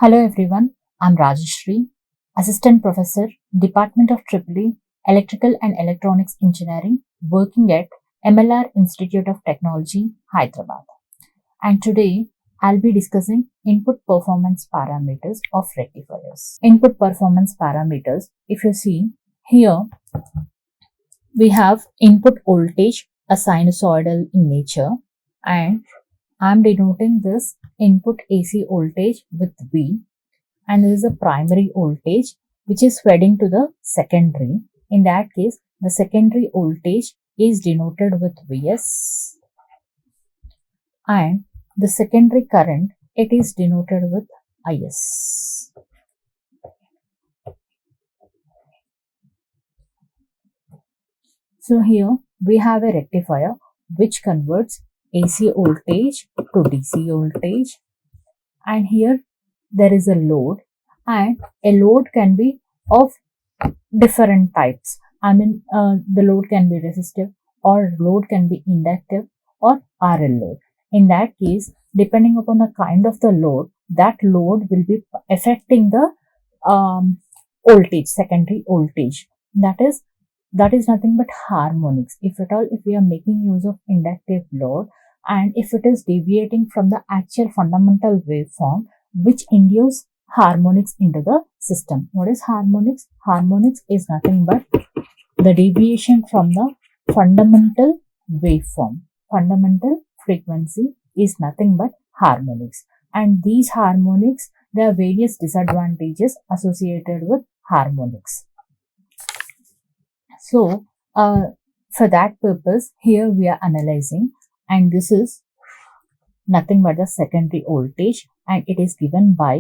Hello everyone, I'm Rajasri, Assistant Professor, Department of EEE, Electrical and Electronics Engineering, working at MLR Institute of Technology, Hyderabad. And today I'll be discussing input performance parameters of rectifiers. Input performance parameters, if you see here, we have input voltage, a sinusoidal in nature, and I'm denoting this input AC voltage with V, and this is a primary voltage which is feeding to the secondary. In that case, the secondary voltage is denoted with Vs, and the secondary current, it is denoted with Is. So here we have a rectifier which converts AC voltage to DC voltage, and here there is a load, and a load can be of different types. The load can be resistive, or load can be inductive, or RL load. In that case, depending upon the kind of the load, that load will be affecting the voltage, secondary voltage. That is nothing but harmonics. If at all, if we are making use of inductive load, and if it is deviating from the actual fundamental waveform, which induce harmonics into the system. What is harmonics? Harmonics is nothing but the deviation from the fundamental waveform. Fundamental frequency is nothing but harmonics. And these harmonics, there are various disadvantages associated with harmonics. So, for that purpose, here we are analyzing, and this is nothing but the secondary voltage, and it is given by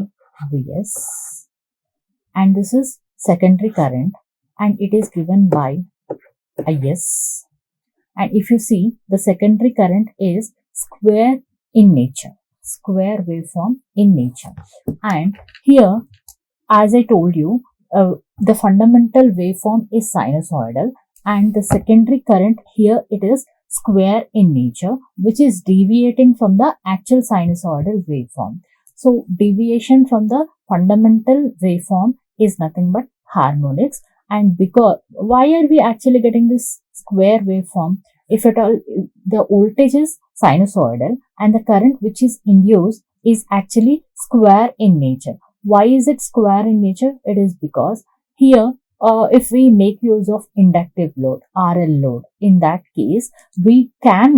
Vs, and this is secondary current, and it is given by Is. And if you see, the secondary current is square in nature, square waveform in nature. And here, as I told you, the fundamental waveform is sinusoidal, and the secondary current here, it is square in nature, which is deviating from the actual sinusoidal waveform. So deviation from the fundamental waveform is nothing but harmonics. And because, why are we actually getting this square waveform? If at all the voltage is sinusoidal and the current which is induced is actually square in nature. Why is it square in nature? It is because here, if we make use of inductive load, RL load, in that case, we can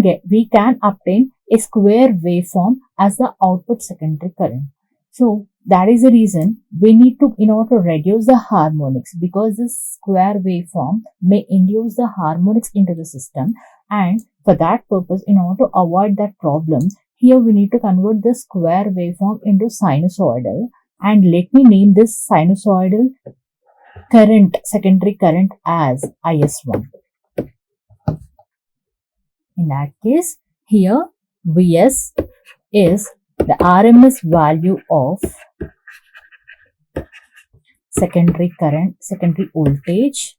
obtain a square waveform as the output secondary current. So that is the reason we need to, in order to reduce the harmonics, because this square waveform may induce the harmonics into the system, and for that purpose, in order to avoid that problem, here we need to convert the square waveform into sinusoidal, and let me name this sinusoidal current, secondary current, as Is1. In that case, here Vs is the RMS value of secondary current, secondary voltage,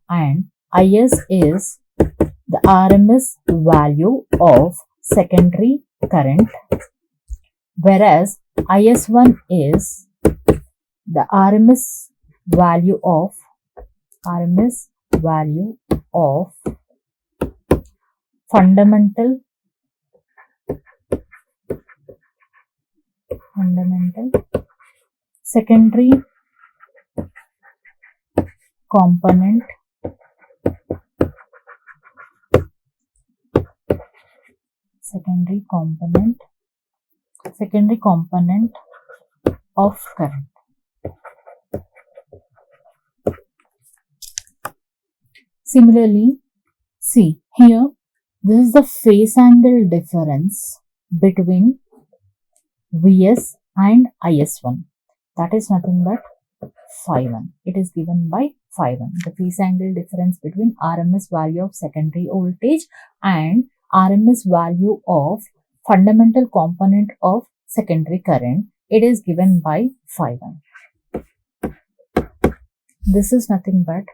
and Is is the RMS value of secondary current, whereas Is1 is the RMS value of fundamental secondary component of current. Similarly, see here, this is the phase angle difference between Vs and Is1. That is nothing but phi1. It is given by phi1. The phase angle difference between RMS value of secondary voltage and RMS value of fundamental component of secondary current, it is given by phi1. This is nothing but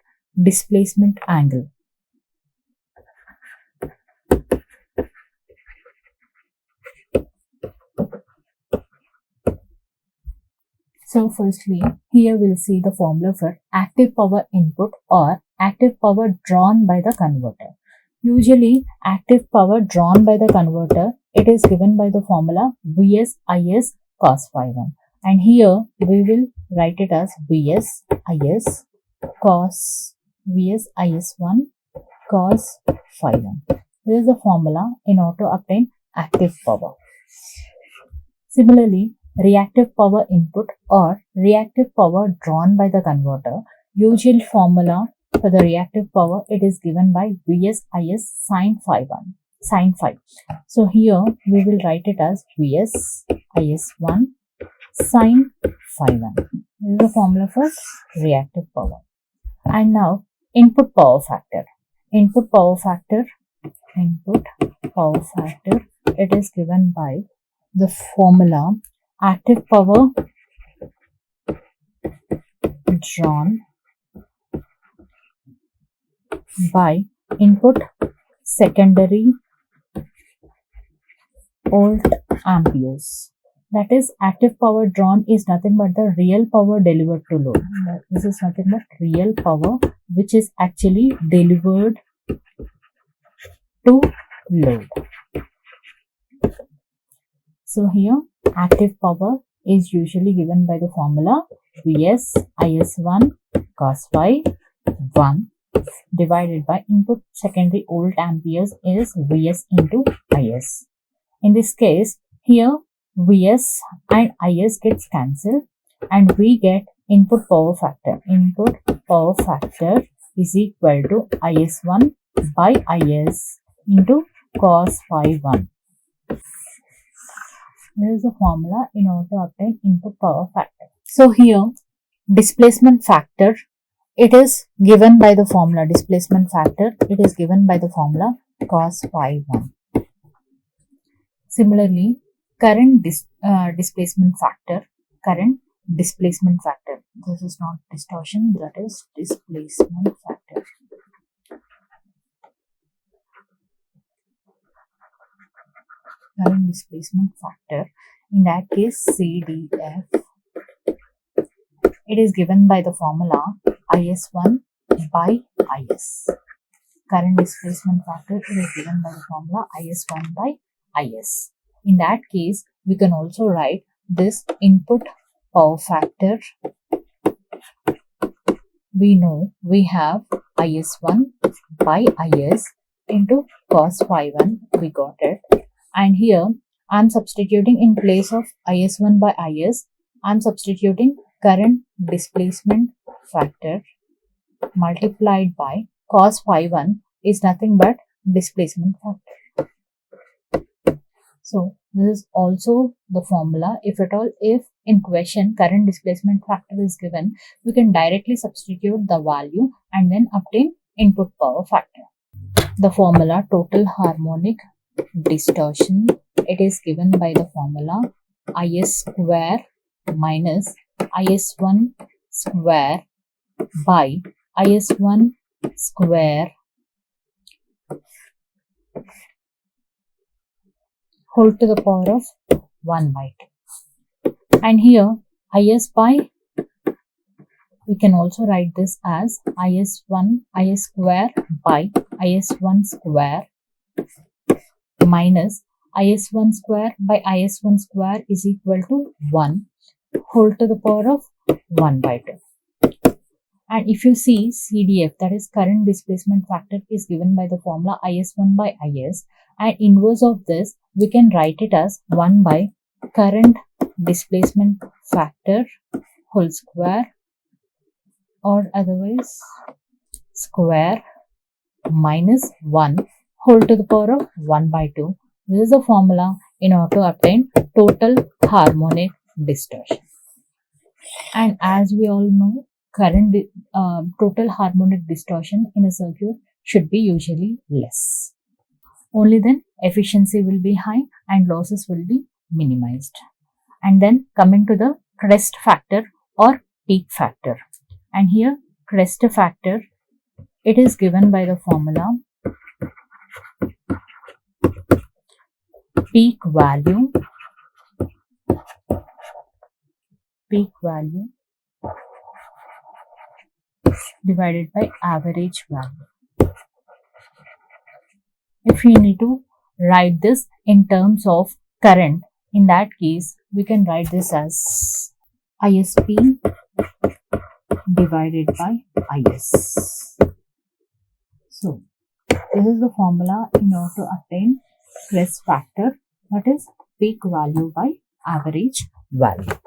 displacement angle. So firstly, here we'll see the formula for active power input or active power drawn by the converter. Usually, active power drawn by the converter, it is given by the formula Vs Is cos phi 1. And here we will write it as Vs Is cos Vs Is1 cos phi 1. This is the formula in order to obtain active power. Similarly, reactive power input or reactive power drawn by the converter, usual formula for the reactive power, it is given by Vs Is sin phi 1, sin phi. So here we will write it as Vs Is1 sin phi 1. This is the formula for reactive power. And now input power factor. Input power factor, it is given by the formula active power drawn by input secondary volt amperes. That is, active power drawn is nothing but the real power delivered to load. This is nothing but real power which is actually delivered to load. So here active power is usually given by the formula Vs Is1 cos phi 1 divided by input secondary volt amperes is Vs into Is. In this case, here Vs and Is gets cancelled and we get input power factor. Input power factor is equal to Is1 by Is into cos phi 1. This is the formula in order to obtain input power factor. So here displacement factor, it is given by the formula displacement factor, it is given by the formula cos phi 1. Similarly, current displacement factor, this is not distortion, that is displacement factor. Current displacement factor, in that case CDF, it is given by the formula Is1 by Is. Current displacement factor, it is given by the formula Is1 by Is. In that case, we can also write this input power factor. We know we have Is1 by Is into cos phi 1, we got it. And here I am substituting in place of Is1 by Is, I am substituting current displacement factor multiplied by cos phi 1 is nothing but displacement factor. So this is also the formula. If at all, if in question current displacement factor is given, we can directly substitute the value and then obtain input power factor. The formula total harmonic distortion, it is given by the formula Is square minus Is1 square by Is1 square whole to the power of 1 by 2. And here Is by, we can also write this as Is1 Is square by Is1 square minus Is1 square by Is1 square is equal to 1 whole to the power of 1 by 2. And if you see CDF, that is current displacement factor, is given by the formula Is1 by Is, and inverse of this we can write it as 1 by current displacement factor whole square, or otherwise square minus 1 whole to the power of 1 by 2. This is the formula in order to obtain total harmonic distortion. And as we all know, current total harmonic distortion in a circuit should be usually less. Only then efficiency will be high and losses will be minimized. And then coming to the crest factor or peak factor. And here crest factor, it is given by the formula peak value peak value divided by average value. If you need to write this in terms of current, in that case, we can write this as ISP divided by IS. So, this is the formula in order to obtain crest factor, that is peak value by average value.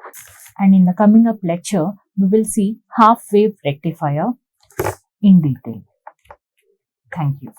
And in the coming up lecture, we will see half wave rectifier in detail. Thank you.